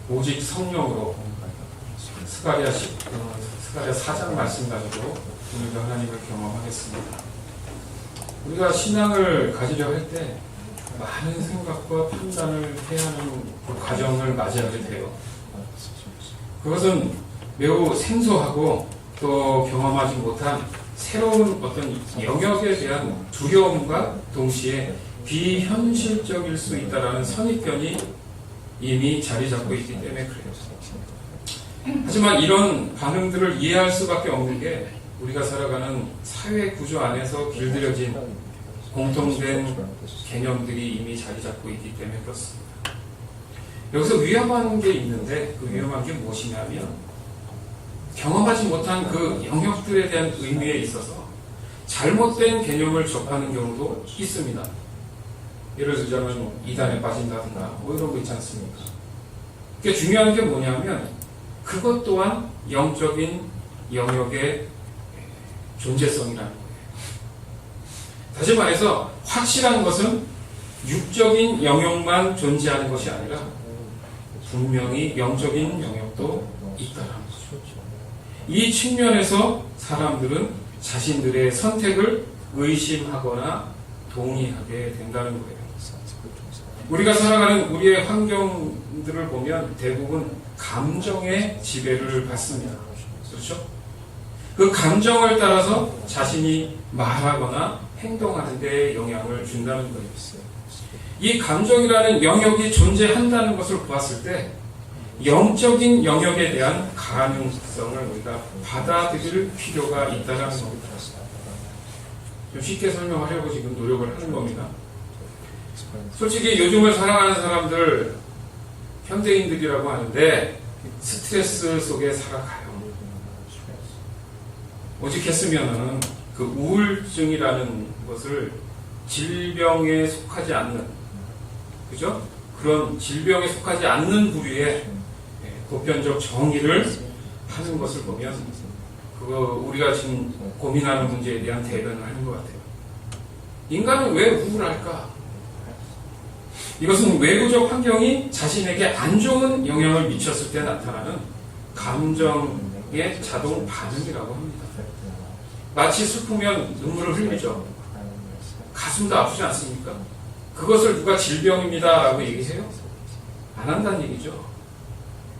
오직 성령으로 스가랴 4장 말씀 가지고 오늘도 하나님을 경험하겠습니다. 우리가 신앙을 가지려 할 때 많은 생각과 판단을 해야 하는 그 과정을 맞이하게 돼요. 그것은 매우 생소하고 또 경험하지 못한 새로운 어떤 영역에 대한 두려움과 동시에 비현실적일 수 있다는 선입견이 이미 자리 잡고 있기 때문에 그래요. 하지만 이런 반응들을 이해할 수밖에 없는 게 우리가 살아가는 사회 구조 안에서 길들여진 공통된 개념들이 이미 자리 잡고 있기 때문에 그렇습니다. 여기서 위험한 게 있는데 그 위험한 게 무엇이냐면 경험하지 못한 그 영역들에 대한 의미에 있어서 잘못된 개념을 접하는 경우도 있습니다. 예를 들자면 이단에 빠진다든가 뭐 이런 거 있지 않습니까? 그게 중요한 게 뭐냐면 그것 또한 영적인 영역의 존재성이라는 거예요. 다시 말해서 확실한 것은 육적인 영역만 존재하는 것이 아니라 분명히 영적인 영역도 있다는 거죠. 이 측면에서 사람들은 자신들의 선택을 의심하거나 동의하게 된다는 거예요. 우리가 살아가는 우리의 환경들을 보면 대부분 감정의 지배를 받습니다. 그렇죠? 그 감정을 따라서 자신이 말하거나 행동하는 데 영향을 준다는 거예요. 이 감정이라는 영역이 존재한다는 것을 보았을 때 영적인 영역에 대한 가능성을 우리가 받아들일 필요가 있다는 겁니다. 좀 쉽게 설명하려고 지금 노력을 하는 겁니다. 솔직히 요즘을 살아가는 사람들 현대인들이라고 하는데 스트레스 속에 살아가요. 오직했으면 그 우울증이라는 것을 질병에 속하지 않는, 그죠? 그런 질병에 속하지 않는 부류의 보편적 정의를 하는 것을 보면 그거 우리가 지금 고민하는 문제에 대한 대변을 하는 것 같아요. 인간은 왜 우울할까? 이것은 외부적 환경이 자신에게 안 좋은 영향을 미쳤을 때 나타나는 감정의 자동 반응이라고 합니다. 마치 슬프면 눈물을 흘리죠. 가슴도 아프지 않습니까? 그것을 누가 질병입니다 라고 얘기해요? 안 한다는 얘기죠.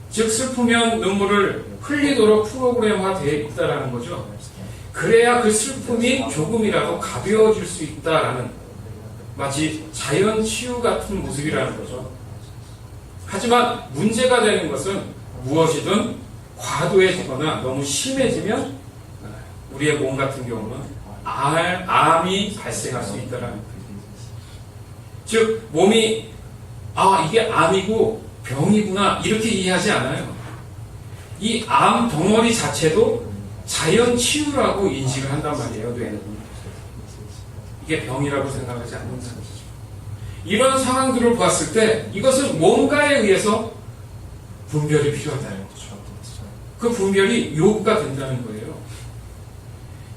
즉 슬프면 눈물을 흘리도록 프로그램화되어 있다는 거죠. 그래야 그 슬픔이 조금이라도 가벼워질 수 있다라는 마치 자연 치유 같은 모습이라는 거죠. 하지만 문제가 되는 것은 무엇이든 과도해지거나 너무 심해지면 우리의 몸 같은 경우는 암이 발생할 수 있다는 거예요. 즉 몸이 이게 암이고 병이구나 이렇게 이해하지 않아요. 이 암 덩어리 자체도 자연 치유라고 인식을 한단 말이에요. 뇌는. 이게 병이라고 생각하지 않는다는 거죠. 이런 상황들을 봤을 때 이것은 뭔가에 의해서 분별이 필요하다는 거죠. 그 분별이 요구가 된다는 거예요.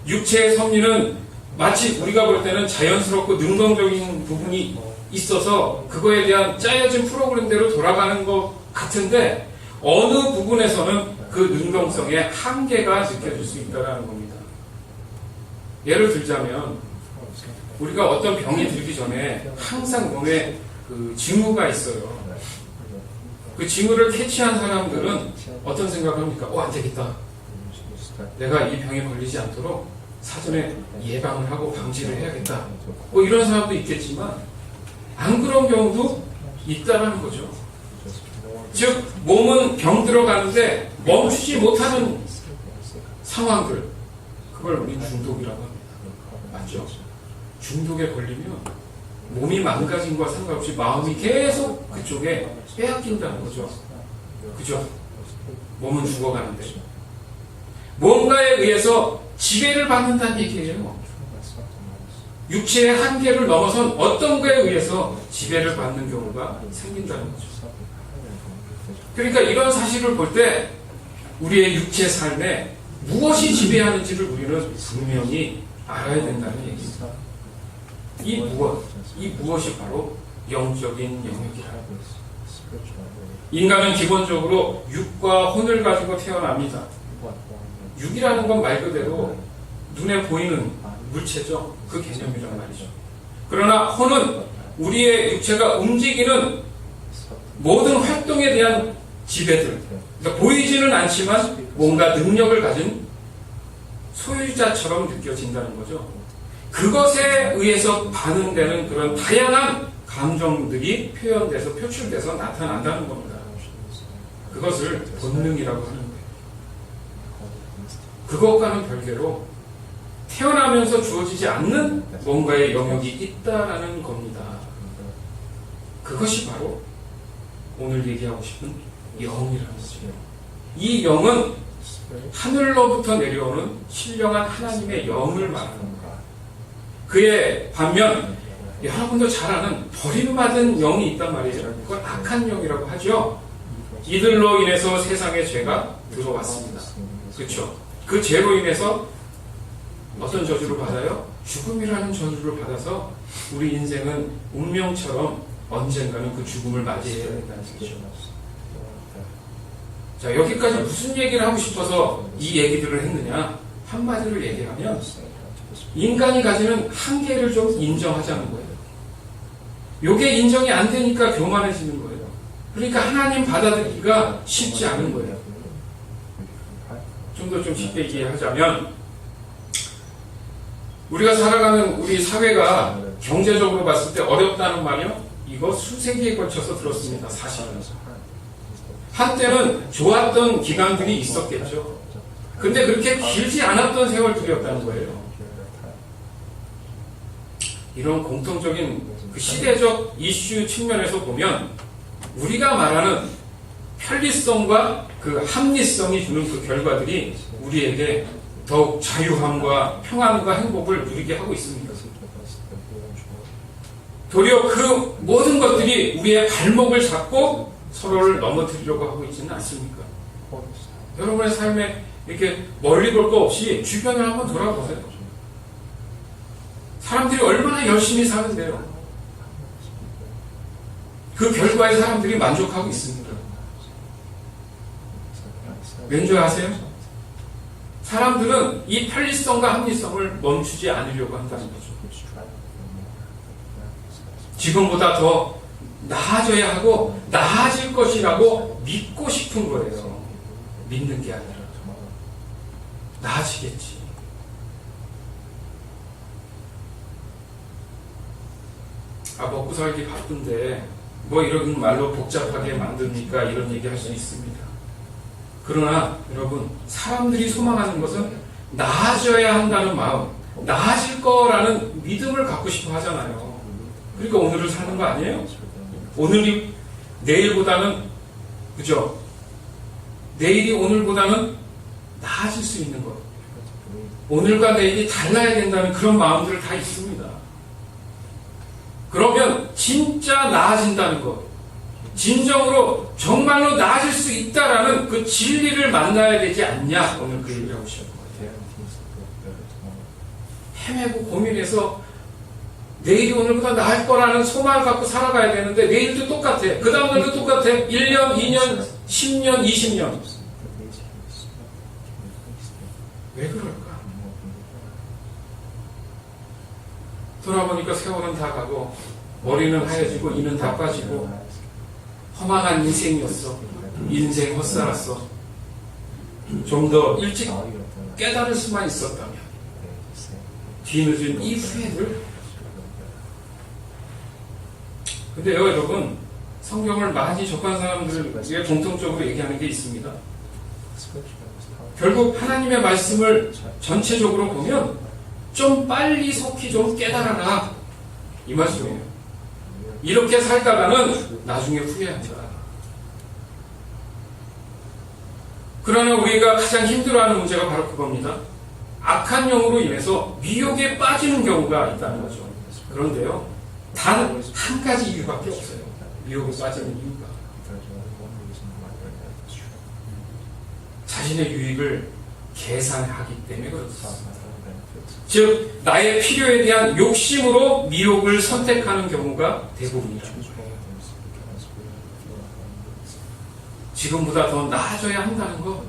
육체의 섭리는 마치 우리가 볼 때는 자연스럽고 능동적인 부분이 있어서 그거에 대한 짜여진 프로그램대로 돌아가는 것 같은데 어느 부분에서는 그 능동성의 한계가 느껴질 수 있다는 겁니다. 예를 들자면 우리가 어떤 병이 들기 전에 항상 몸에 그 징후가 있어요. 그 징후를 캐치한 사람들은 어떤 생각을 합니까? 안 되겠다. 내가 이 병에 걸리지 않도록 사전에 예방을 하고 방지를 해야겠다. 이런 사람도 있겠지만 안 그런 경우도 있다는 거죠. 즉 몸은 병 들어가는데 멈추지 못하는 상황들, 그걸 우리 중독이라고 합니다. 맞죠? 중독에 걸리면 몸이 망가진 것과 상관없이 마음이 계속 그쪽에 빼앗긴다는 거죠. 그죠? 몸은 죽어가는데 뭔가에 의해서 지배를 받는다는 얘기예요. 육체의 한계를 넘어선 어떤 거에 의해서 지배를 받는 경우가 생긴다는 거죠. 그러니까 이런 사실을 볼 때 우리의 육체 삶에 무엇이 지배하는지를 우리는 분명히 알아야 된다는 얘기입니다. 이 무엇이 바로 영적인 영역이라는 거예요. 인간은 기본적으로 육과 혼을 가지고 태어납니다. 육이라는 건 말 그대로 눈에 보이는 물체죠. 그 개념이란 말이죠. 그러나 혼은 우리의 육체가 움직이는 모든 활동에 대한 지배들, 그러니까 보이지는 않지만 뭔가 능력을 가진 소유자처럼 느껴진다는 거죠. 그것에 의해서 반응되는 그런 다양한 감정들이 표현돼서 표출돼서 나타난다는 겁니다. 그것을 본능이라고 하는 거예요. 그것과는 별개로 태어나면서 주어지지 않는 뭔가의 영역이 있다라는 겁니다. 그것이 바로 오늘 얘기하고 싶은 영이라는 거죠. 이 영은 하늘로부터 내려오는 신령한 하나님의 영을 말하는 겁니다. 그의 반면 여러분도 잘 아는 버림받은 영이 있단 말이에요. 그걸 악한 영이라고 하죠. 이들로 인해서 세상에 죄가 들어왔습니다. 그렇죠? 그 죄로 인해서 어떤 저주를 받아요? 죽음이라는 저주를 받아서 우리 인생은 운명처럼 언젠가는 그 죽음을 맞이해야 된다는 얘기죠. 자, 여기까지 무슨 얘기를 하고 싶어서 이 얘기들을 했느냐? 한마디로 얘기하면 인간이 가지는 한계를 좀 인정하자는 거예요. 요게 인정이 안 되니까 교만해지는 거예요. 그러니까 하나님 받아들이기가 쉽지 않은 거예요. 좀 더 좀 쉽게 얘기하자면 우리가 살아가는 우리 사회가 경제적으로 봤을 때 어렵다는 말이요. 이거 수세기에 걸쳐서 들었습니다. 사실은. 한때는 좋았던 기간들이 있었겠죠. 근데 그렇게 길지 않았던 세월들이었다는 거예요. 이런 공통적인 그 시대적 이슈 측면에서 보면 우리가 말하는 편리성과 그 합리성이 주는 그 결과들이 우리에게 더욱 자유함과 평안과 행복을 누리게 하고 있습니다. 도리어 그 모든 것들이 우리의 발목을 잡고 서로를 넘어뜨리려고 하고 있지는 않습니까? 여러분의 삶에 이렇게 멀리 볼 거 없이 주변을 한번 돌아보세요. 사람들이 얼마나 열심히 사는데요. 그 결과에 사람들이 만족하고 있습니다. 왠지 아세요? 사람들은 이 편리성과 합리성을 멈추지 않으려고 한다는 거죠. 지금보다 더 나아져야 하고 나아질 것이라고 믿고 싶은 거예요. 믿는 게 아니라 나아지겠지. 먹고 살기 바쁜데 뭐 이런 말로 복잡하게 만듭니까? 이런 얘기 할 수 있습니다. 그러나 여러분, 사람들이 소망하는 것은 나아져야 한다는 마음, 나아질 거라는 믿음을 갖고 싶어 하잖아요. 그러니까 오늘을 사는 거 아니에요? 오늘이 내일보다는, 그죠? 내일이 오늘보다는 나아질 수 있는 것. 오늘과 내일이 달라야 된다는 그런 마음들을 다 있습니다. 그러면 진짜 나아진다는 것, 진정으로 정말로 나아질 수 있다라는 그 진리를 만나야 되지 않냐, 오늘 그 얘기를 하고 싶은 거예요. 헤매고 고민해서 내일이 오늘보다 나을 거라는 소망을 갖고 살아가야 되는데 내일도 똑같아. 그 다음날도 똑같아. 1년, 2년, 10년, 20년. 왜 그럴까? 돌아보니까 세월은 다 가고 머리는 하얘지고 이는 다 빠지고 허망한 인생이었어. 인생 헛살았어. 좀 더 일찍 깨달을 수만 있었다면 뒤늦은 이 후회를. 근데요, 여러분, 성경을 많이 접한 사람들에게 공통적으로 얘기하는 게 있습니다. 결국 하나님의 말씀을 전체적으로 보면 좀 빨리 속히 좀 깨달아라, 이 말씀이에요. 이렇게 살다가는 나중에 후회합니다. 그러나 우리가 가장 힘들어하는 문제가 바로 그겁니다. 악한 영으로 인해서 미혹에 빠지는 경우가 있다는 거죠. 그런데요, 단 한 가지 이유밖에 없어요. 미혹에 빠지는 이유가. 자신의 유익을 계산하기 때문에 그렇습니다. 즉, 나의 필요에 대한 욕심으로 미혹을 선택하는 경우가 대부분이다. 지금보다 더 나아져야 한다는 것,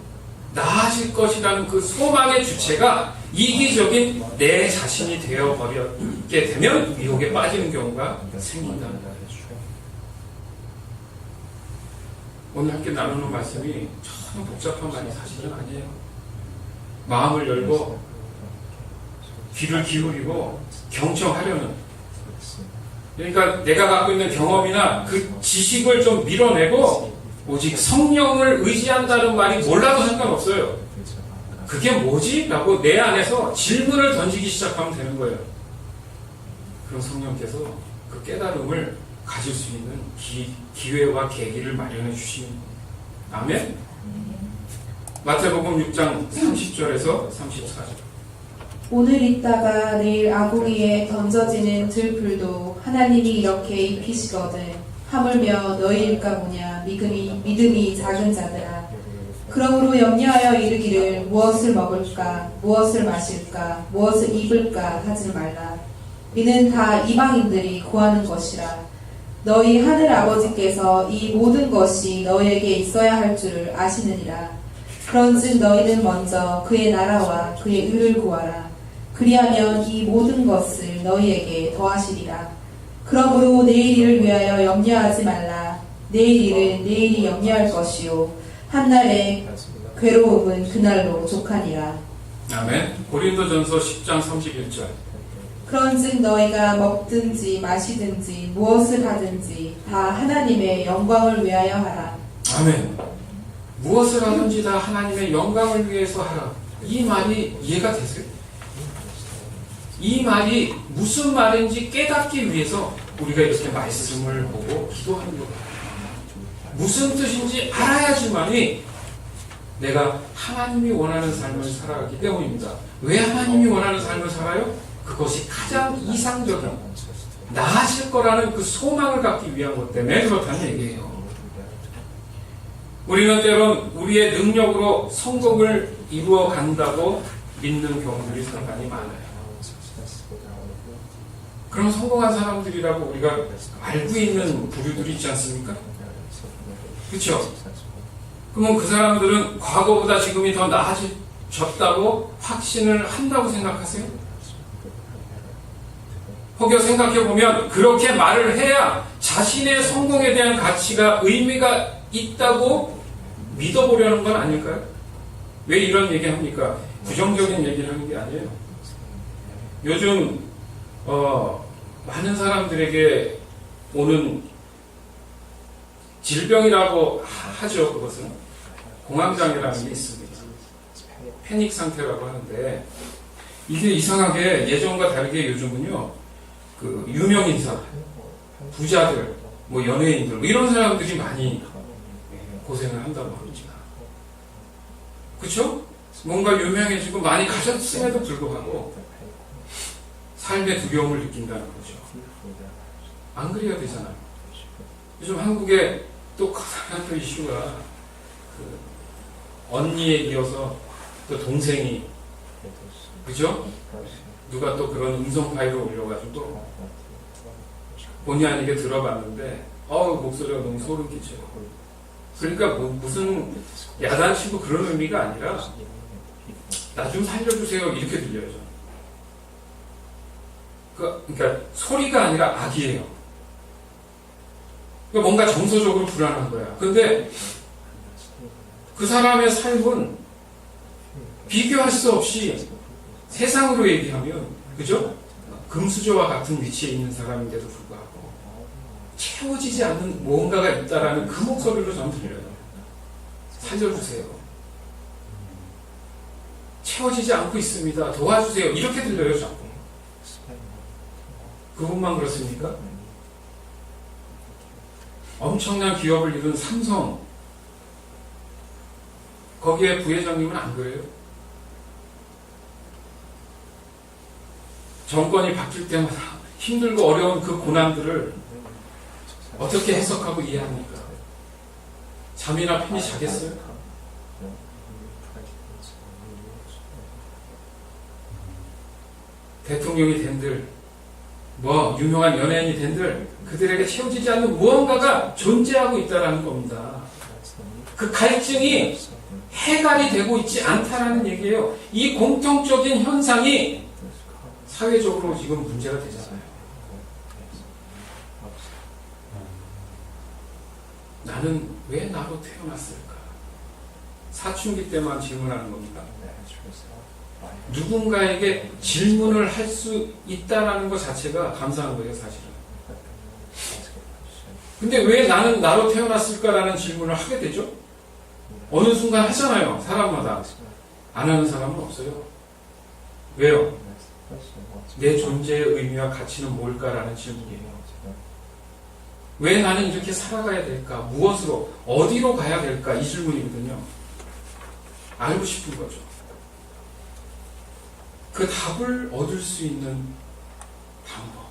나아질 것이라는 그 소망의 주체가 이기적인 내 자신이 되어버리게 되면 미혹에 빠지는 경우가 생긴다는 거예요. 오늘 함께 나누는 말씀이 전혀 복잡한 말이 사실은 아니에요. 마음을 열고 귀를 기울이고 경청하려는, 그러니까 내가 갖고 있는 경험이나 그 지식을 좀 밀어내고 오직 성령을 의지한다는 말이 몰라도 상관없어요. 그게 뭐지? 라고 내 안에서 질문을 던지기 시작하면 되는 거예요. 그럼 성령께서 그 깨달음을 가질 수 있는 기회와 계기를 마련해 주시는 거예요. 아멘? 마태복음 6장 30절에서 34절. 오늘 있다가 내일 아궁이에 던져지는 들풀도 하나님이 이렇게 입히시거든 하물며 너희일까 보냐 믿음이 작은 자들아. 그러므로 염려하여 이르기를 무엇을 먹을까 무엇을 마실까 무엇을 입을까 하지 말라. 이는 다 이방인들이 구하는 것이라. 너희 하늘 아버지께서 이 모든 것이 너희에게 있어야 할 줄을 아시느니라. 그런즉 너희는 먼저 그의 나라와 그의 의를 구하라. 그리하면 이 모든 것을 너희에게 더하시리라. 그러므로 내일 일을 위하여 염려하지 말라. 내일 일은 내일이 염려할 것이요 한날의 괴로움은 그날로 족하니라. 아멘. 고린도전서 10장 31절. 그런즉 너희가 먹든지 마시든지 무엇을 하든지 다 하나님의 영광을 위하여 하라. 아멘. 무엇을 하든지 다 하나님의 영광을 위해서 하라. 이 말이 이해가 되세요? 이 말이 무슨 말인지 깨닫기 위해서 우리가 이렇게 말씀을 보고 기도하는 거예요. 무슨 뜻인지 알아야지만이 내가 하나님이 원하는 삶을 살아가기 때문입니다. 왜 하나님이 원하는 삶을 살아요? 그것이 가장 이상적인 나아질 거라는 그 소망을 갖기 위한 것 때문에 그렇다는 얘기예요. 우리는 때론 우리의 능력으로 성공을 이루어 간다고 믿는 경우들이 상당히 많아요. 그럼 성공한 사람들이라고 우리가 알고 있는 부류들이 있지 않습니까? 그렇죠? 그러면 그 사람들은 과거보다 지금이 더 나아졌다고 확신을 한다고 생각하세요? 혹여 생각해보면 그렇게 말을 해야 자신의 성공에 대한 가치가 의미가 있다고 믿어보려는 건 아닐까요? 왜 이런 얘기 합니까? 부정적인 얘기를 하는 게 아니에요. 요즘 많은 사람들에게 오는 질병이라고 하죠. 그것은 공황장애라는 게 있습니다. 패닉 상태라고 하는데 이게 이상하게 예전과 다르게 요즘은요, 그 유명 인사, 부자들, 뭐 연예인들 뭐 이런 사람들이 많이 고생을 한다고 합니다. 그렇죠? 뭔가 유명해지고 많이 가졌음에도 불구하고 삶의 두려움을 느낀다는 거죠. 안 그래야 되잖아요. 요즘 한국에 또 가장 또 이슈가 그 언니에 이어서 또 동생이, 그죠? 누가 또 그런 음성 파일을 올려가지고 본의 아니게 들어봤는데 목소리가 너무 소름 끼쳐요. 그러니까 무슨 야단치고 그런 의미가 아니라 나 좀 살려주세요 이렇게 들려요. 그러니까 소리가 아니라 악이에요. 그러니까 뭔가 정서적으로 불안한 거야. 근데 그 사람의 삶은 비교할 수 없이 세상으로 얘기하면, 그죠? 금수저와 같은 위치에 있는 사람인데도 불구하고 채워지지 않는 무언가가 있다라는 그 목소리로 저는 들려요. 살려주세요. 채워지지 않고 있습니다. 도와주세요. 이렇게 들려요, 자꾸. 그분만 그렇습니까? 엄청난 기업을 이룬 삼성, 거기에 부회장님은 안 그래요? 정권이 바뀔 때마다 힘들고 어려운 그 고난들을 어떻게 해석하고 이해합니까? 잠이나 편히 자겠어요? 대통령이 된들, 유명한 연예인이 된들, 그들에게 채워지지 않는 무언가가 존재하고 있다는 겁니다. 그 갈증이 해갈이 되고 있지 않다라는 얘기예요. 이 공통적인 현상이 사회적으로 지금 문제가 되잖아요. 나는 왜 나로 태어났을까? 사춘기 때만 질문하는 겁니다. 누군가에게 질문을 할 수 있다라는 것 자체가 감사한 거예요, 사실은. 근데 왜 나는 나로 태어났을까라는 질문을 하게 되죠? 어느 순간 하잖아요, 사람마다. 안 하는 사람은 없어요. 왜요? 내 존재의 의미와 가치는 뭘까라는 질문이에요. 왜 나는 이렇게 살아가야 될까? 무엇으로? 어디로 가야 될까? 이 질문이거든요. 알고 싶은 거죠. 그 답을 얻을 수 있는 방법.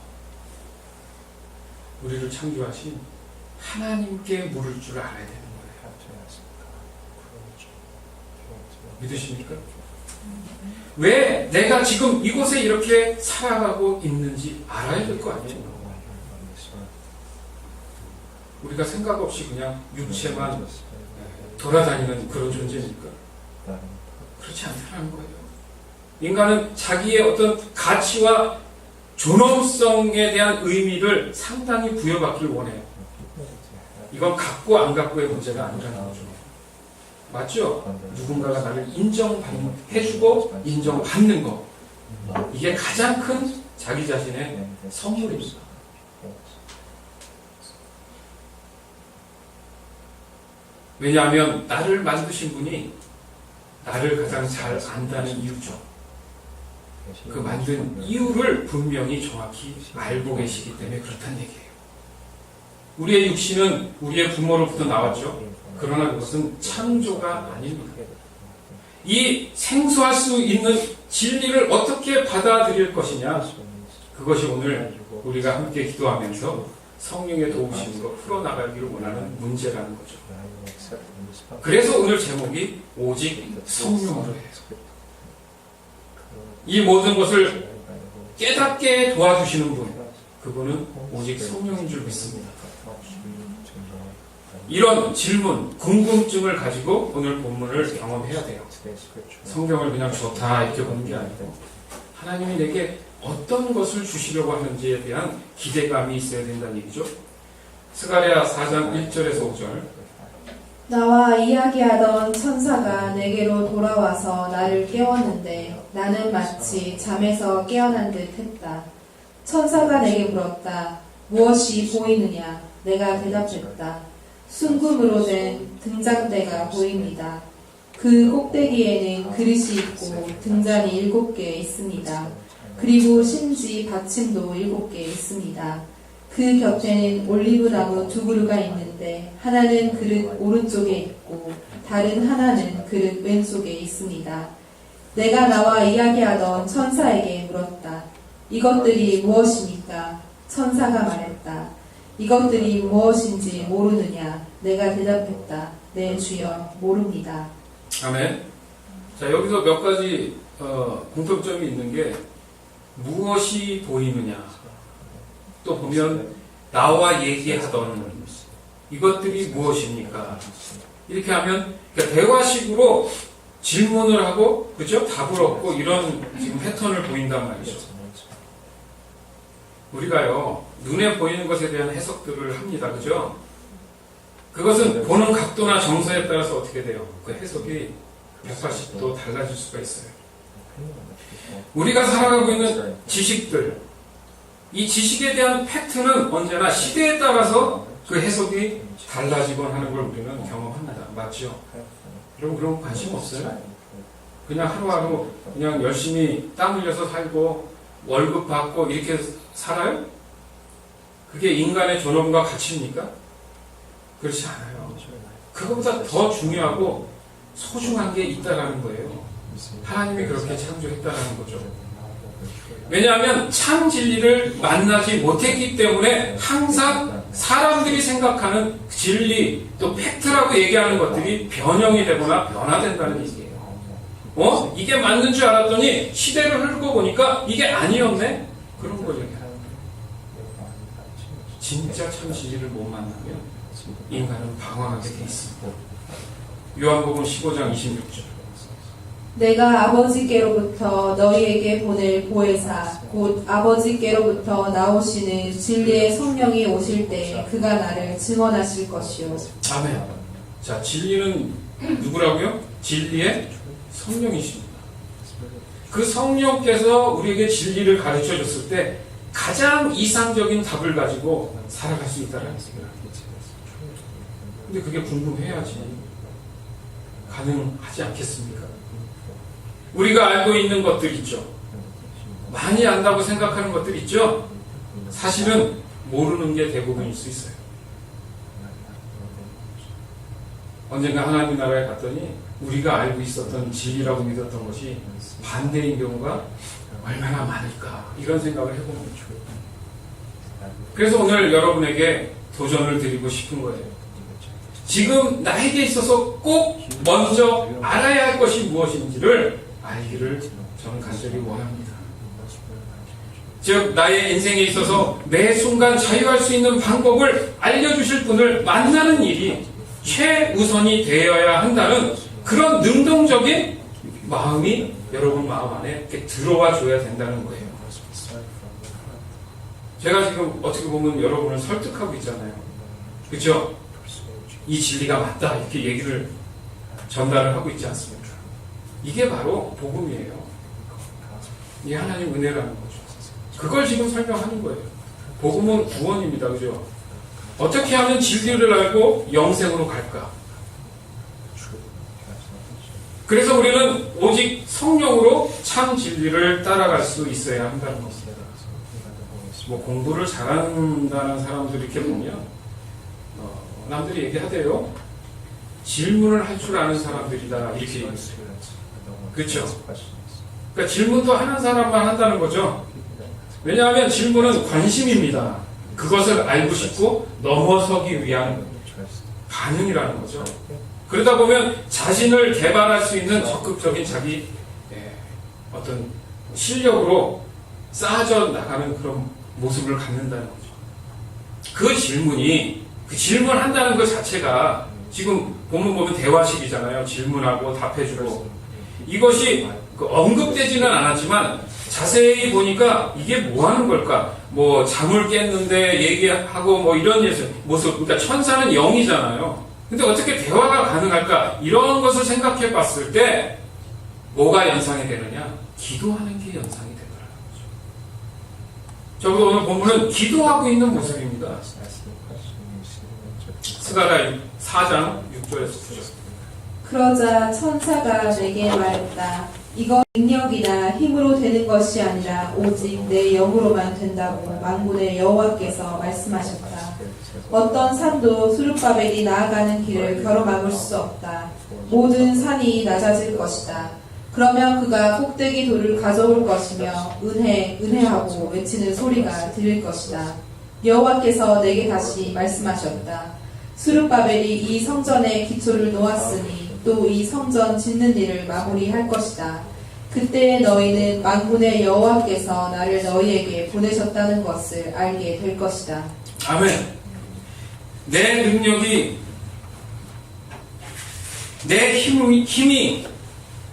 우리를 창조하신 하나님께 물을 줄 알아야 되는 거예요. 믿으십니까? 왜 내가 지금 이곳에 이렇게 살아가고 있는지 알아야 될 거 아니에요. 우리가 생각 없이 그냥 육체만 돌아다니는 그런 존재니까. 그렇지 않다는 거예요. 인간은 자기의 어떤 가치와 존엄성에 대한 의미를 상당히 부여받길 원해요. 이건 갖고 안 갖고의 문제가 아니라는 거죠. 맞죠? 누군가가 나를 인정해주고 인정받는 거. 이게 가장 큰 자기 자신의 선물입니다. 왜냐하면 나를 만드신 분이 나를 가장 잘 안다는 이유죠. 그 만든 이유를 분명히 정확히 알고 계시기 때문에 그렇다는 얘기예요. 우리의 육신은 우리의 부모로부터 나왔죠. 그러나 그것은 창조가 아닙니다. 이 생소할 수 있는 진리를 어떻게 받아들일 것이냐, 그것이 오늘 우리가 함께 기도하면서 성령의 도우심으로 풀어나가기를 원하는 문제라는 거죠. 그래서 오늘 제목이 오직 성령으로 해요. 이 모든 것을 깨닫게 도와주시는 분, 그분은 오직 성령인 줄 믿습니다. 이런 질문, 궁금증을 가지고 오늘 본문을 경험해야 돼요. 성경을 그냥 좋다 이렇게 보는 게 아니고 하나님이 내게 어떤 것을 주시려고 하는지에 대한 기대감이 있어야 된다는 얘기죠. 스가랴 4장 1절에서 5절. 나와 이야기하던 천사가 내게로 돌아와서 나를 깨웠는데 나는 마치 잠에서 깨어난 듯 했다. 천사가 내게 물었다. 무엇이 보이느냐? 내가 대답했다. 순금으로 된 등잔대가 보입니다. 그 꼭대기에는 그릇이 있고 등잔이 7개 있습니다. 그리고 심지 받침도 7개 있습니다. 그 곁에는 올리브나무 2그루가 있는데 하나는 그릇 오른쪽에 있고 다른 하나는 그릇 왼쪽에 있습니다. 내가 나와 이야기하던 천사에게 물었다. 이것들이 무엇입니까? 천사가 말했다. 이것들이 무엇인지 모르느냐? 내가 대답했다. 네, 주여, 모릅니다. 아멘. 자, 여기서 몇 가지 공통점이 있는 게 무엇이 보이느냐. 또 보면 나와 얘기하던 이것들이 무엇입니까? 이렇게 하면 그러니까 대화식으로 질문을 하고 그죠? 답을 얻고 이런 지금 패턴을 보인단 말이죠. 우리가요 눈에 보이는 것에 대한 해석들을 합니다. 그죠? 그것은 보는 각도나 정서에 따라서 어떻게 돼요? 그 해석이 180도 달라질 수가 있어요. 우리가 살아가고 있는 지식들, 이 지식에 대한 팩트는 언제나 시대에 따라서 그 해석이 달라지곤 하는 걸 우리는 경험합니다. 맞죠? 여러분 그런 거 관심 없어요? 그냥 하루하루 그냥 열심히 땀 흘려서 살고 월급 받고 이렇게 살아요? 그게 인간의 존엄과 가치입니까? 그렇지 않아요. 그것보다 더 중요하고 소중한 게 있다라는 거예요. 하나님이 그렇게 창조했다라는 거죠. 왜냐하면 참 진리를 만나지 못했기 때문에 항상 사람들이 생각하는 진리 또 팩트라고 얘기하는 것들이 변형이 되거나 변화된다는 얘기예요. 이게 맞는 줄 알았더니 시대를 흐르고 보니까 이게 아니었네? 그런 거죠. 진짜 참 진리를 못 만나면 인간은 방황하게 돼 있습니다. 요한복음 15장 26절. 내가 아버지께로부터 너희에게 보낼 보혜사 곧 아버지께로부터 나오시는 진리의 성령이 오실 때 그가 나를 증언하실 것이요. 아멘. 자, 진리는 누구라고요? 진리의 성령이십니다. 그 성령께서 우리에게 진리를 가르쳐 줬을 때 가장 이상적인 답을 가지고 살아갈 수 있다는 얘기를. 근데 그게 궁금해야지. 가능하지 않겠습니까? 우리가 알고 있는 것들 있죠. 많이 안다고 생각하는 것들 있죠. 사실은 모르는 게 대부분일 수 있어요. 언젠가 하나님 나라에 갔더니 우리가 알고 있었던 진리라고 믿었던 것이 반대인 경우가 얼마나 많을까 이런 생각을 해보는 거죠. 그래서 오늘 여러분에게 도전을 드리고 싶은 거예요. 지금 나에게 있어서 꼭 먼저 알아야 할 것이 무엇인지를 알기를 저는 간절히 원합니다. 즉 나의 인생에 있어서 매 순간 자유할 수 있는 방법을 알려주실 분을 만나는 일이 최우선이 되어야 한다는 그런 능동적인 마음이 여러분 마음 안에 이렇게 들어와 줘야 된다는 거예요. 제가 지금 어떻게 보면 여러분을 설득하고 있잖아요. 그렇죠? 이 진리가 맞다 이렇게 얘기를 전달을 하고 있지 않습니까? 이게 바로 복음이에요. 이게 하나님 은혜라는 거죠. 그걸 지금 설명하는 거예요. 복음은 구원입니다. 그죠? 어떻게 하면 진리를 알고 영생으로 갈까? 그래서 우리는 오직 성령으로 참 진리를 따라갈 수 있어야 한다는 것입니다. 뭐 공부를 잘한다는 사람들 이렇게 보면 남들이 얘기하대요. 질문을 할 줄 아는 사람들이다 이렇게 얘기했어요. 그렇죠? 그러니까 질문도 하는 사람만 한다는 거죠. 왜냐하면 질문은 관심입니다. 그것을 알고 싶고 넘어서기 위한 반응이라는 거죠. 그러다 보면 자신을 개발할 수 있는 적극적인 자기 어떤 실력으로 쌓아져 나가는 그런 모습을 갖는다는 거죠. 그 질문한다는 것 자체가 지금 본문 보면 대화식이잖아요. 질문하고 답해주고 이것이 언급되지는 않았지만 자세히 보니까 이게 뭐 하는 걸까? 뭐 잠을 깼는데 얘기하고 뭐 이런 모습. 그러니까 천사는 영이잖아요. 근데 어떻게 대화가 가능할까? 이런 것을 생각해 봤을 때 뭐가 연상이 되느냐? 기도하는 게 연상이 되더라는 거죠. 적어도 오늘 본문은 기도하고 있는 모습입니다. 스가랴 4장 6절에서 9절. 그러자 천사가 내게 말했다. 이건 능력이나 힘으로 되는 것이 아니라 오직 내 영으로만 된다고 만군의 여호와께서 말씀하셨다. 어떤 산도 스룹바벨이 나아가는 길을 가로막을 수 없다. 모든 산이 낮아질 것이다. 그러면 그가 꼭대기 돌을 가져올 것이며 은혜하고 외치는 소리가 들릴 것이다. 여호와께서 내게 다시 말씀하셨다. 스룹바벨이 이 성전의 기초를 놓았으니 또 이 성전 짓는 일을 마무리할 것이다. 그때 너희는 만군의 여호와께서 나를 너희에게 보내셨다는 것을 알게 될 것이다. 아멘. 내 능력이, 내 힘이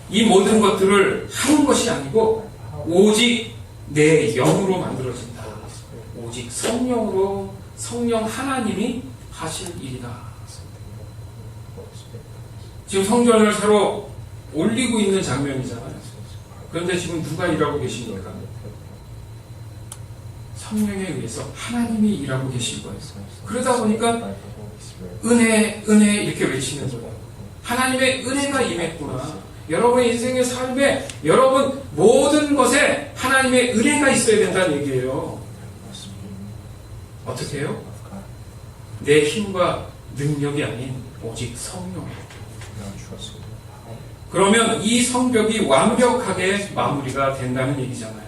이 모든 것들을 하는 것이 아니고 오직 내 영으로 만들어진다. 오직 성령으로 성령 하나님이 하실 일이다. 지금 성전을 새로 올리고 있는 장면이잖아요. 그런데 지금 누가 일하고 계십니까? 성령에 의해서 하나님이 일하고 계신 거예요. 그러다 보니까 은혜 이렇게 외치는 거예요. 하나님의 은혜가 임했구나. 여러분의 인생의 삶에 여러분 모든 것에 하나님의 은혜가 있어야 된다는 얘기예요. 어떻게 해요? 내 힘과 능력이 아닌 오직 성령. 그러면 이 성벽이 완벽하게 마무리가 된다는 얘기잖아요.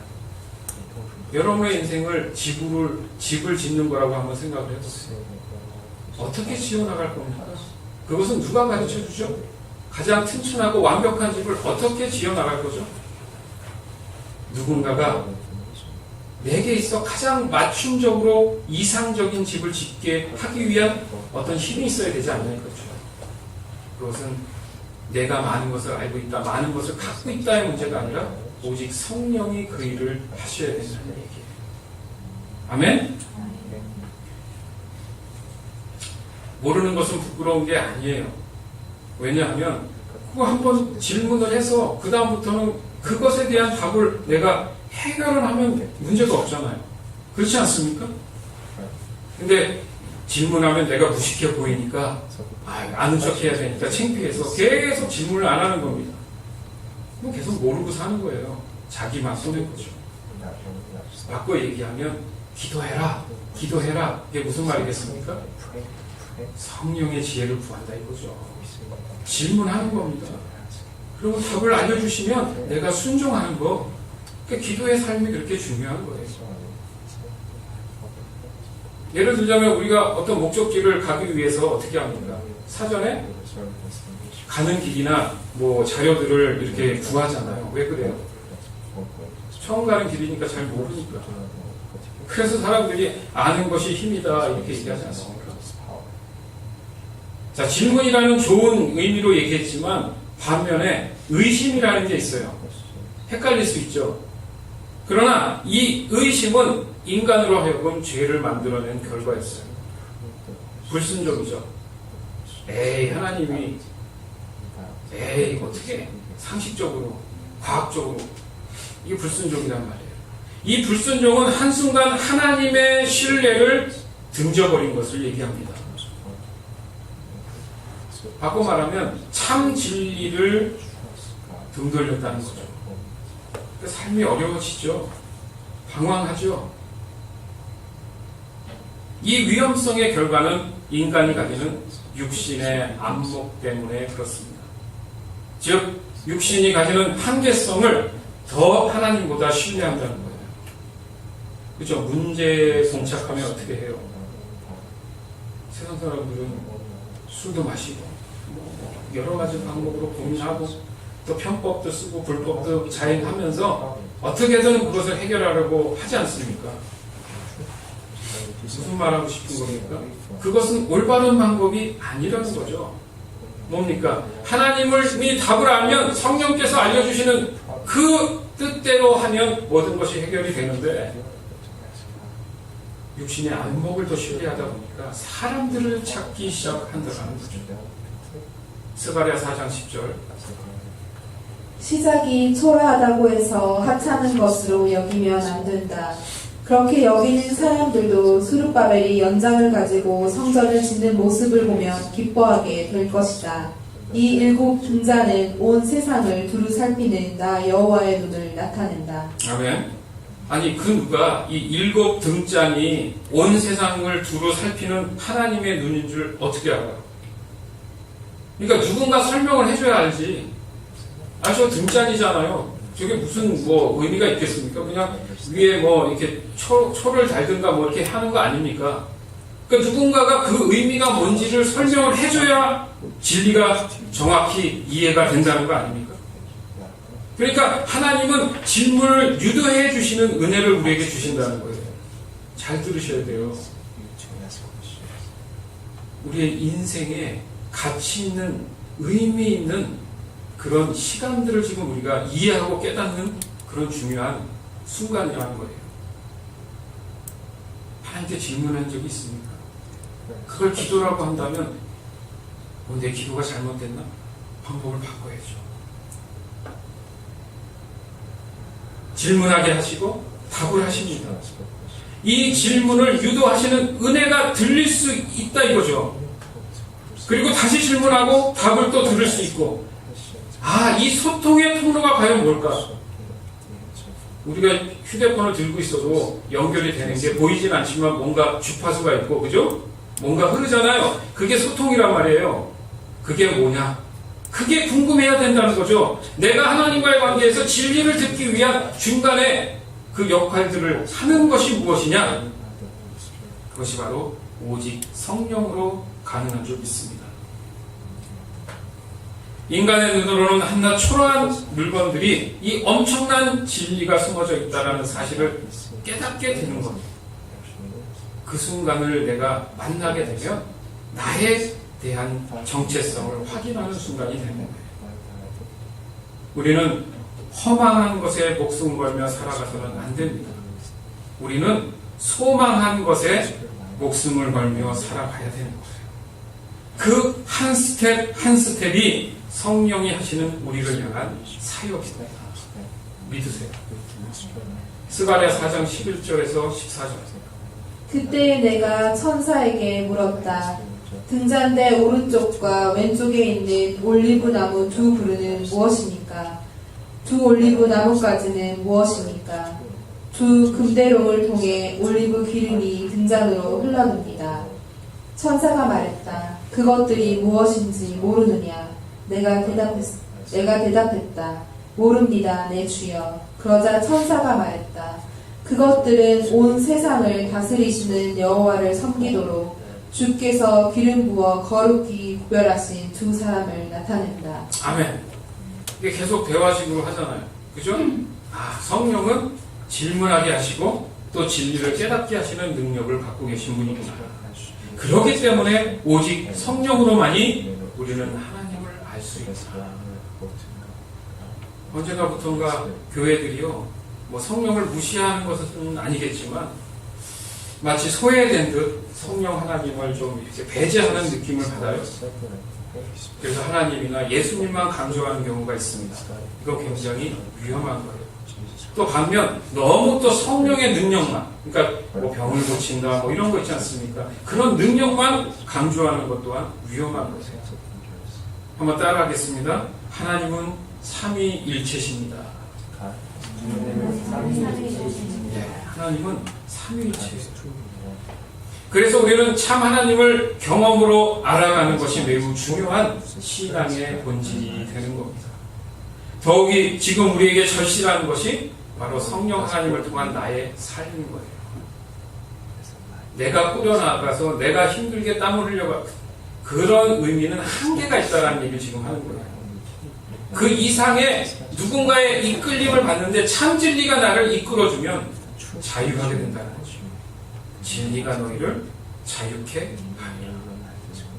여러분의 인생을 집을 짓는 거라고 한번 생각을 해보세요. 어떻게 지어나갈 겁니까? 그것은 누가 가르쳐 주죠? 가장 튼튼하고 완벽한 집을 어떻게 지어나갈 거죠? 누군가가 내게 있어 가장 맞춤적으로 이상적인 집을 짓게 하기 위한 어떤 힘이 있어야 되지 않나요? 그것은 내가 많은 것을 알고 있다, 많은 것을 갖고 있다의 문제가 아니라 오직 성령이 그 일을 하셔야 된다는 얘기예요. 아멘? 모르는 것은 부끄러운 게 아니에요. 왜냐하면 그거 한번 질문을 해서 그 다음부터는 그것에 대한 답을 내가 해결을 하면 문제가 없잖아요. 그렇지 않습니까? 근데 질문하면 내가 무식해 보이니까 아는 척 해야 되니까 창피해서 계속 질문을 안 하는 겁니다. 그럼 계속 모르고 사는 거예요. 자기만 손해인 거죠. 바꿔 얘기하면 기도해라, 기도해라. 이게 무슨 말이겠습니까? 성령의 지혜를 구한다 이거죠. 질문하는 겁니다. 그리고 답을 알려주시면 내가 순종하는 거. 그러니까 기도의 삶이 그렇게 중요한 거예요. 예를 들자면 우리가 어떤 목적지를 가기 위해서 어떻게 합니까? 사전에 가는 길이나 뭐 자료들을 이렇게 구하잖아요. 왜 그래요? 처음 가는 길이니까 잘 모르니까. 그래서 사람들이 아는 것이 힘이다 이렇게 얘기하지 않습니까? 자, 질문이라는 좋은 의미로 얘기했지만 반면에 의심이라는 게 있어요. 헷갈릴 수 있죠. 그러나 이 의심은 인간으로 하여금 죄를 만들어낸 결과였어요. 불순종이죠. 에이, 하나님이 에이, 어떻게 상식적으로, 과학적으로 이게 불순종이란 말이에요. 이 불순종은 한순간 하나님의 신뢰를 등져버린 것을 얘기합니다. 바꿔 말하면 참 진리를 등 돌렸다는 거죠. 그러니까 삶이 어려워지죠. 방황하죠. 이 위험성의 결과는 인간이 가지는 육신의 안목 때문에 그렇습니다. 즉 육신이 가지는 한계성을 더 하나님보다 신뢰한다는 거예요. 그렇죠? 문제에 봉착하면 어떻게 해요? 세상 사람들은 술도 마시고 여러 가지 방법으로 고민하고 또 편법도 쓰고 불법도 자행하면서 어떻게든 그것을 해결하려고 하지 않습니까? 무슨 말하고 싶은 겁니까? 그것은 올바른 방법이 아니라는 거죠. 뭡니까? 하나님이 답을 알면 성령께서 알려주시는 그 뜻대로 하면 모든 것이 해결이 되는데 육신의 안목을 더 신뢰하다 보니까 사람들을 찾기 시작한다는 거죠. 스가랴 4장 10절. 시작이 초라하다고 해서 하찮은 것으로 여기면 안 된다. 그렇게 여기는 사람들도 스룹바벨이 연장을 가지고 성전을 짓는 모습을 보면 기뻐하게 될 것이다. 이 일곱 등잔은 온 세상을 두루 살피는 나 여호와의 눈을 나타낸다. 아멘. 아니 그 누가 이 일곱 등잔이 온 세상을 두루 살피는 하나님의 눈인 줄 어떻게 알아요? 그러니까 누군가 설명을 해줘야 알지. 아, 저 등잔이잖아요. 저게 무슨 뭐 의미가 있겠습니까? 그냥 위에 뭐 이렇게 초를 달든가 뭐 이렇게 하는 거 아닙니까? 그러니까 누군가가 그 의미가 뭔지를 설명을 해줘야 진리가 정확히 이해가 된다는 거 아닙니까? 그러니까 하나님은 질문을 유도해 주시는 은혜를 우리에게 주신다는 거예요. 잘 들으셔야 돼요. 우리의 인생에 가치 있는, 의미 있는 그런 시간들을 지금 우리가 이해하고 깨닫는 그런 중요한 순간이라는 거예요. 하나님께 질문한 적이 있습니까? 그걸 기도라고 한다면 내 기도가 잘못됐나? 방법을 바꿔야죠. 질문하게 하시고 답을 하십니다. 이 질문을 유도하시는 은혜가 들릴 수 있다 이거죠. 그리고 다시 질문하고 답을 또 들을 수 있고, 이 소통의 통로가 과연 뭘까? 우리가 휴대폰을 들고 있어도 연결이 되는 게 보이진 않지만 뭔가 주파수가 있고, 그죠? 뭔가 흐르잖아요. 그게 소통이란 말이에요. 그게 뭐냐? 그게 궁금해야 된다는 거죠. 내가 하나님과의 관계에서 진리를 듣기 위한 중간에 그 역할들을 하는 것이 무엇이냐? 그것이 바로 오직 성령으로 가능한 줄 믿습니다. 인간의 눈으로는 한낱 초라한 물건들이 이 엄청난 진리가 숨어져 있다는 사실을 깨닫게 되는 겁니다. 그 순간을 내가 만나게 되면 나에 대한 정체성을 확인하는 순간이 되는 거예요. 우리는 허망한 것에 목숨 걸며 살아가서는 안 됩니다. 우리는 소망한 것에 목숨을 걸며 살아가야 되는 거예요. 그 한 스텝 한 스텝이 성령이 하시는 우리를 향한 사역입니다. 믿으세요. 스가랴 4장 11절에서 14절. 그때 내가 천사에게 물었다. 등잔대 오른쪽과 왼쪽에 있는 올리브 나무 두 그루는 무엇입니까? 두 올리브 나무까지는 무엇입니까? 두 금대롱을 통해 올리브 기름이 등잔으로 흘러듭니다. 천사가 말했다. 그것들이 무엇인지 모르느냐? 내가 대답했다. 모릅니다, 내 주여. 그러자 천사가 말했다. 그것들은 온 세상을 다스리시는 여호와를 섬기도록 주께서 기름 부어 거룩히 구별하신 두 사람을 나타낸다. 아멘. 이게 계속 대화식으로 하잖아요. 그죠? 성령은 질문하게 하시고 또 진리를 깨닫게 하시는 능력을 갖고 계신 분이구나. 그렇기 때문에 오직 성령으로만이 우리는 하나님을 알 수 있다. 언젠가부턴가 교회들이요, 뭐 성령을 무시하는 것은 아니겠지만 마치 소외된 듯 성령 하나님을 좀 이렇게 배제하는 느낌을 받아요. 그래서 하나님이나 예수님만 강조하는 경우가 있습니다. 이거 굉장히 위험한 거예요. 또 반면 너무 또 성령의 능력만, 그러니까 뭐 병을 고친다 뭐 이런 거 있지 않습니까? 그런 능력만 강조하는 것 또한 위험한 거예요. 한번 따라하겠습니다. 하나님은 삼위일체십니다. 하나님은 삼위일체예요. 그래서 우리는 참 하나님을 경험으로 알아가는 것이 매우 중요한 신앙의 본질이 되는 겁니다. 더욱이 지금 우리에게 절실한 것이 바로 성령 하나님을 통한 나의 삶인 거예요. 내가 꾸려나가서 내가 힘들게 땀 흘려가 그런 의미는 한계가 있다는 얘기를 지금 하는 거예요. 그 이상의 누군가의 이끌림을 받는데 참 진리가 나를 이끌어주면 자유하게 된다는 거죠. 진리가 너희를 자유케 하리라.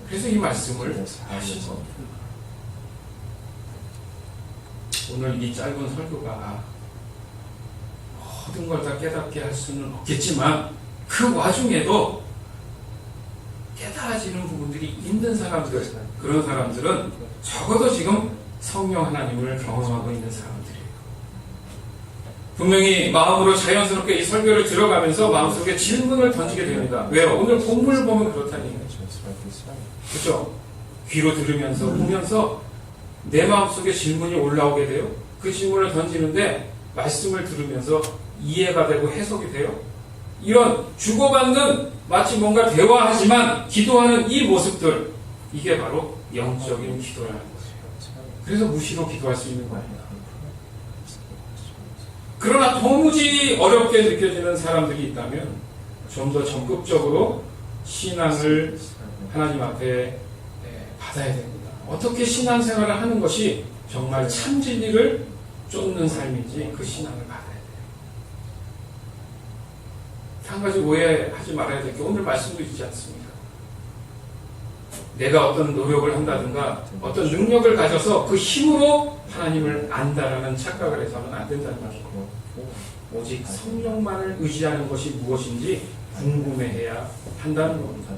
그래서 이 말씀을 하신 겁니다. 오늘 이 짧은 설교가 모든 걸 다 깨닫게 할 수는 없겠지만 그 와중에도 깨달아지는 부분들이 있는 사람들, 그런 사람들은 적어도 지금 성령 하나님을 경험하고 있는 사람들이에요. 분명히 마음으로 자연스럽게 이 설교를 들어가면서 마음속에 질문을 던지게 됩니다. 왜요? 오늘 본문을 보면 그렇다니. 그렇죠? 귀로 들으면서 보면서 내 마음속에 질문이 올라오게 돼요. 그 질문을 던지는데 말씀을 들으면서 이해가 되고 해석이 돼요. 이런 주고받는 마치 뭔가 대화하지만 기도하는 이 모습들, 이게 바로 영적인 기도라는 거예요. 그래서 무시로 기도할 수 있는 거예요. 그러나 도무지 어렵게 느껴지는 사람들이 있다면 좀 더 적극적으로 신앙을 하나님 앞에 받아야 됩니다. 어떻게 신앙생활을 하는 것이 정말 참 진리를 쫓는 삶인지 그 신앙을 받아야 돼요. 한 가지 오해하지 말아야 될 게 오늘 말씀도 있지 않습니까? 내가 어떤 노력을 한다든가 어떤 능력을 가져서 그 힘으로 하나님을 안다라는 착각을 해서는 안 된다는 말이에요. 오직 성령만을 의지하는 것이 무엇인지 궁금해해야 한다는 겁니다.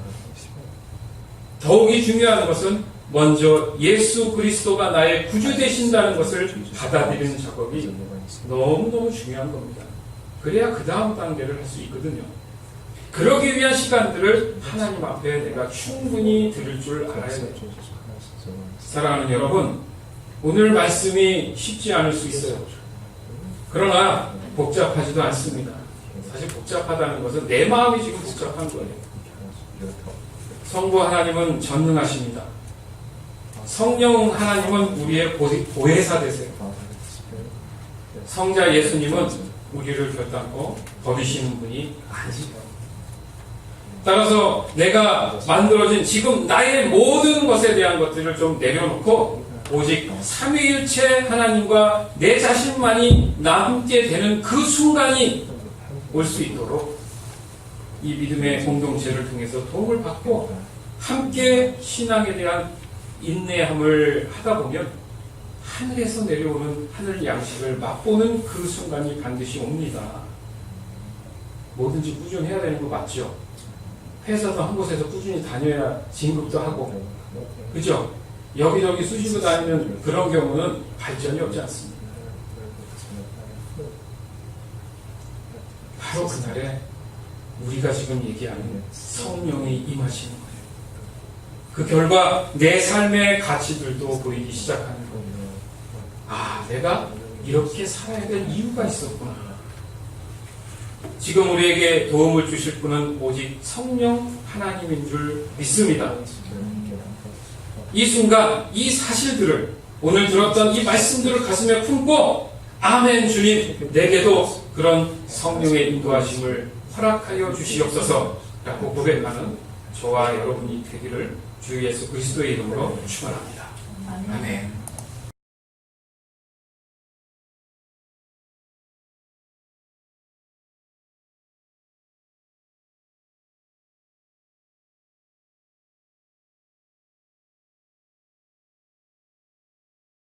더욱이 중요한 것은 먼저 예수 그리스도가 나의 구주 되신다는 것을 받아들이는 작업이 너무너무 중요한 겁니다. 그래야 그 다음 단계를 할 수 있거든요. 그러기 위한 시간들을 하나님 앞에 내가 충분히 들을 줄 알아야 돼요. 사랑하는 여러분, 오늘 말씀이 쉽지 않을 수 있어요. 그러나 복잡하지도 않습니다. 사실 복잡하다는 것은 내 마음이 지금 복잡한 거예요. 성부 하나님은 전능하십니다. 성령 하나님은 우리의 보혜사 되세요. 성자 예수님은 우리를 결단코 버리시는 분이 아니세요. 따라서 내가 만들어진 지금 나의 모든 것에 대한 것들을 좀 내려놓고 오직 삼위일체 하나님과 내 자신만이 남게 되는 그 순간이 올 수 있도록 이 믿음의 공동체를 통해서 도움을 받고 함께 신앙에 대한 인내함을 하다 보면 하늘에서 내려오는 하늘 양식을 맛보는 그 순간이 반드시 옵니다. 뭐든지 꾸준해야 되는 거 맞죠? 회사도 한 곳에서 꾸준히 다녀야 진급도 하고, 그죠? 여기저기 쑤시고 다니는 그런 경우는 발전이 없지 않습니다. 바로 그날에 우리가 지금 얘기하는 성령이 임하시는 거예요. 그 결과 내 삶의 가치들도 보이기 시작하는 거예요. 아, 내가 이렇게 살아야 될 이유가 있었구나. 지금 우리에게 도움을 주실 분은 오직 성령 하나님인 줄 믿습니다. 이 순간 이 사실들을, 오늘 들었던 이 말씀들을 가슴에 품고 아멘 주님, 내게도 그런 성령의 인도하심을 허락하여 주시옵소서 라고 고백하는 저와 여러분이 되기를 주 예수 그리스도의 이름으로 축원합니다. 아멘.